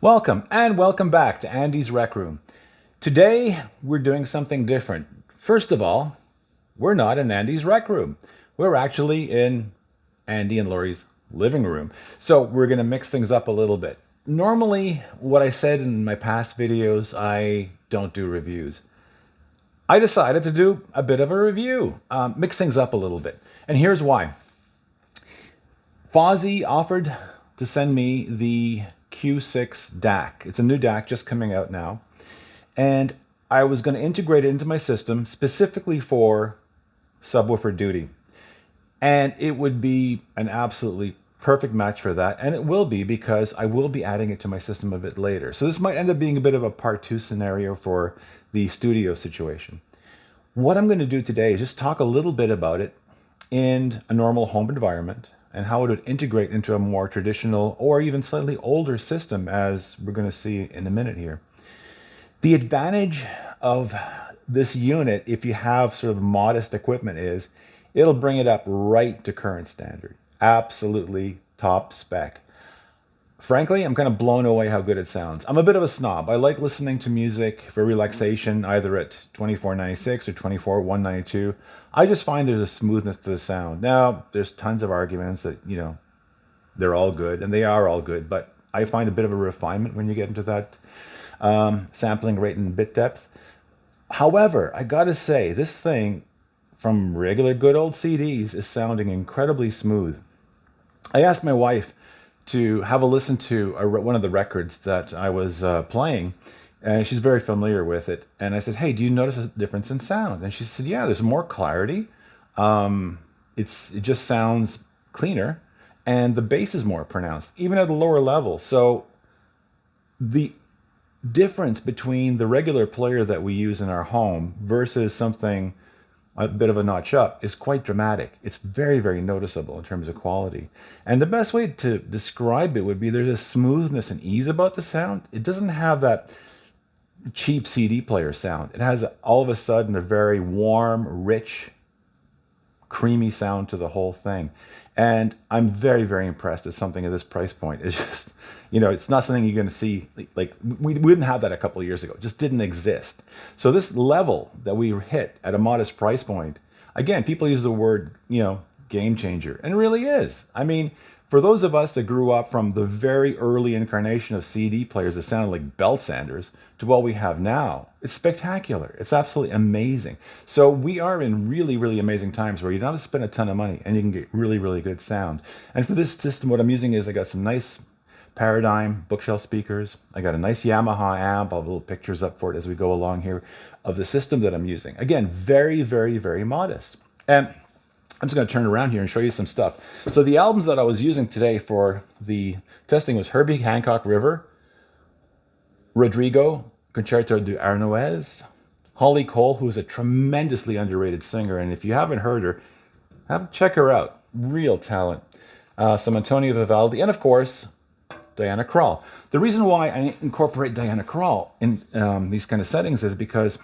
Welcome and welcome back to Andy's Rec Room. Today we're doing something different. First of all, we're not in Andy's Rec Room. We're actually in Andy and Lori's living room. So we're going to mix things up a little bit. Normally, what I said in my past videos, I don't do reviews. I decided to do a bit of a review, mix things up a little bit. And here's why. Fosi offered to send me the Q6 DAC. It's a new DAC just coming out now. And I was going to integrate it into my system specifically for subwoofer duty. And it would be an absolutely perfect match for that. And it will be, because I will be adding it to my system a bit later. So this might end up being a bit of a part 2 scenario for the studio situation. What I'm going to do today is just talk a little bit about it in a normal home environment, and how it would integrate into a more traditional or even slightly older system, as we're going to see in a minute here. The advantage of this unit, if you have sort of modest equipment, is it'll bring it up right to current standard. Absolutely top spec. Frankly, I'm kind of blown away how good it sounds. I'm a bit of a snob. I like listening to music for relaxation, either at 2496 or 24192. I just find there's a smoothness to the sound. Now, there's tons of arguments that, they're all good, and they are all good, but I find a bit of a refinement when you get into that sampling rate and bit depth. However, I gotta say, this thing from regular good old CDs is sounding incredibly smooth. I asked my wife to have a listen to one of the records that I was playing, and she's very familiar with it. And I said, hey, do you notice a difference in sound? And she said, yeah, there's more clarity. It just sounds cleaner, and the bass is more pronounced, even at a lower level. So the difference between the regular player that we use in our home versus something a bit of a notch up is quite dramatic. It's very, very noticeable in terms of quality. And the best way to describe it would be there's a smoothness and ease about the sound. It doesn't have that cheap CD player sound. It has all of a sudden a very warm, rich, creamy sound to the whole thing. And I'm very, very impressed at something at this price point. It's just, it's not something you're going to see. Like we didn't have that a couple of years ago. It just didn't exist. So this level that we hit at a modest price point, again, people use the word, game changer. And it really is. I mean, for those of us that grew up from the very early incarnation of CD players that sounded like belt sanders to what we have now, it's spectacular. It's absolutely amazing. So we are in really, really amazing times where you don't have to spend a ton of money and you can get really, really good sound. And for this system, what I'm using is I got some nice Paradigm bookshelf speakers. I got a nice Yamaha amp. I'll have little pictures up for it as we go along here of the system that I'm using. Again, very, very, very modest. And I'm just going to turn around here and show you some stuff. So the albums that I was using today for the testing was Herbie Hancock River, Rodrigo, Concerto de Arnoez, Holly Cole, who's a tremendously underrated singer. And if you haven't heard her, check her out. Real talent. Some Antonio Vivaldi, and of course, Diana Krall. The reason why I incorporate Diana Krall in these kind of settings is because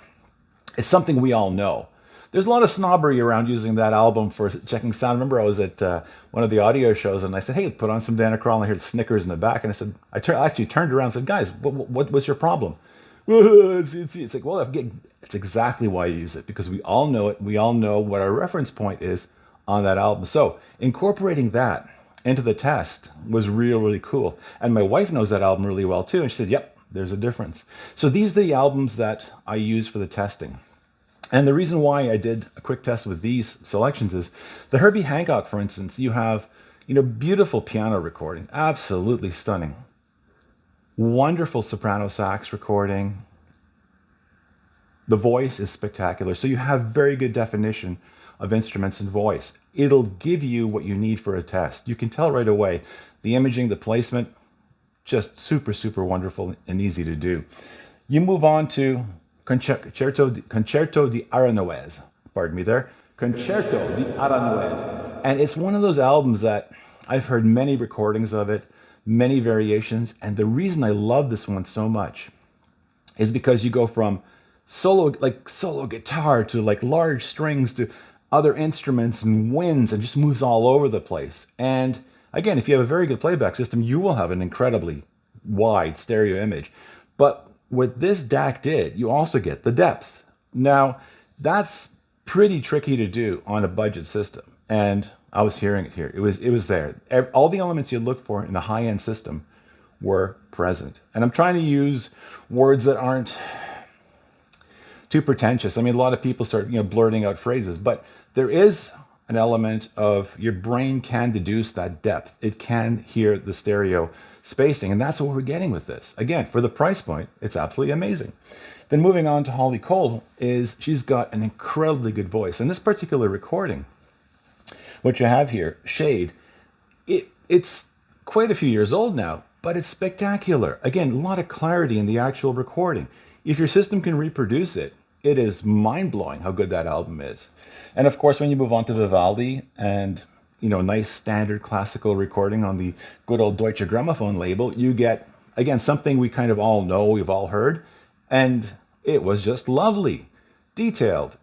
it's something we all know. There's a lot of snobbery around using that album for checking sound. I remember I was at one of the audio shows, and I said, hey, put on some Diana Krall, and I heard Snickers in the back. And I said, I actually turned around and said, guys, what's your problem? It's like, well, it's exactly why you use it, because we all know it. We all know what our reference point is on that album. So incorporating that into the test was really cool. And my wife knows that album really well too. And she said, yep, there's a difference. So these are the albums that I use for the testing. And the reason why I did a quick test with these selections is the Herbie Hancock, for instance, you have, beautiful piano recording, absolutely stunning. Wonderful soprano sax recording. The voice is spectacular. So you have very good definition of instruments and voice. It'll give you what you need for a test. You can tell right away. The imaging, the placement, just super, super wonderful and easy to do. You move on to Concerto di Aranoez. Pardon me there. Concerto di Aranoez. And it's one of those albums that I've heard many recordings of it, many variations. And the reason I love this one so much is because you go from solo guitar to like large strings to other instruments and winds, and just moves all over the place. And again, if you have a very good playback system, you will have an incredibly wide stereo image. But what this DAC did, you also get the depth. Now, that's pretty tricky to do on a budget system. And I was hearing it here. It was there. All the elements you look for in a high-end system were present. And I'm trying to use words that aren't too pretentious. I mean, a lot of people start, blurting out phrases, but there is an element of your brain can deduce that depth. It can hear the stereo spacing, and that's what we're getting with this. Again, for the price point, it's absolutely amazing. Then moving on to Holly Cole, she's got an incredibly good voice. And this particular recording, what you have here, Shade, it's quite a few years old now, but it's spectacular. Again, a lot of clarity in the actual recording. If your system can reproduce it, it is mind-blowing how good that album is. And of course, when you move on to Vivaldi and, nice standard classical recording on the good old Deutsche Grammophon label, you get, again, something we kind of all know, we've all heard. And it was just lovely, detailed,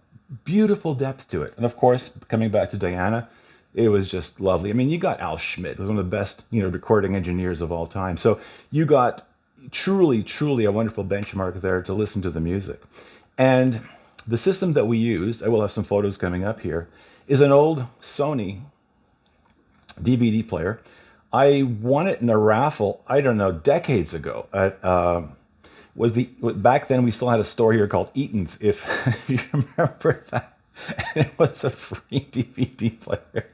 beautiful depth to it. And of course, coming back to Diana, it was just lovely. I mean, you got Al Schmidt, who's one of the best, recording engineers of all time. So you got truly, truly a wonderful benchmark there to listen to the music. And the system that we used, I will have some photos coming up here, is an old Sony DVD player. I won it in a raffle, I don't know, decades ago. Back then we still had a store here called Eaton's, if you remember that. And it was a free DVD player.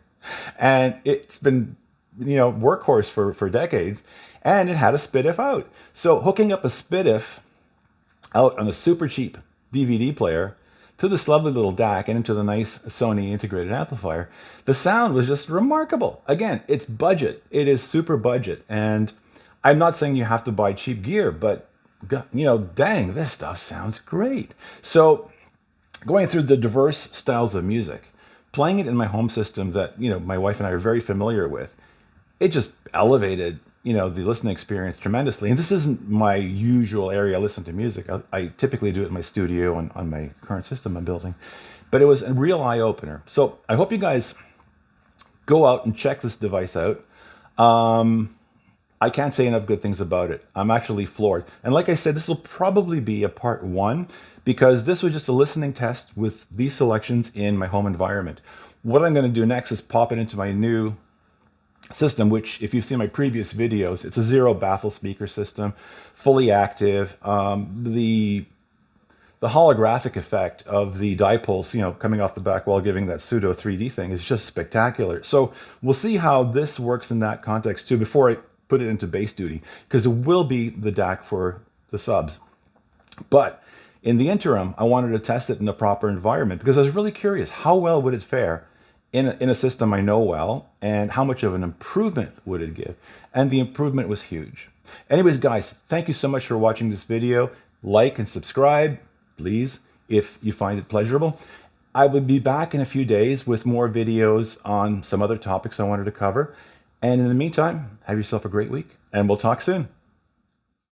And it's been, workhorse for decades. And it had a SPDIF out. So hooking up a SPDIF out on a super cheap DVD player to this lovely little DAC and into the nice Sony integrated amplifier, the sound was just remarkable. Again, it's budget. It is super budget. And I'm not saying you have to buy cheap gear, but dang, this stuff sounds great. So going through the diverse styles of music, playing it in my home system that, my wife and I are very familiar with, it just elevated, the listening experience tremendously. And this isn't my usual area I listen to music. I typically do it in my studio on my current system I'm building. But it was a real eye-opener. So I hope you guys go out and check this device out. I can't say enough good things about it. I'm actually floored. And like I said, this will probably be a part 1 because this was just a listening test with these selections in my home environment. What I'm going to do next is pop it into my new system, which if you've seen my previous videos, it's a 0 baffle speaker system, fully active. The holographic effect of the dipoles, coming off the back wall, giving that pseudo 3D thing is just spectacular. So we'll see how this works in that context too before I put it into bass duty, because it will be the DAC for the subs. But in the interim, I wanted to test it in a proper environment because I was really curious, how well would it fare in a system I know well, and how much of an improvement would it give? And the improvement was huge. Anyways, guys, thank you so much for watching this video. Like and subscribe, please, if you find it pleasurable. I will be back in a few days with more videos on some other topics I wanted to cover. And in the meantime, have yourself a great week, and we'll talk soon.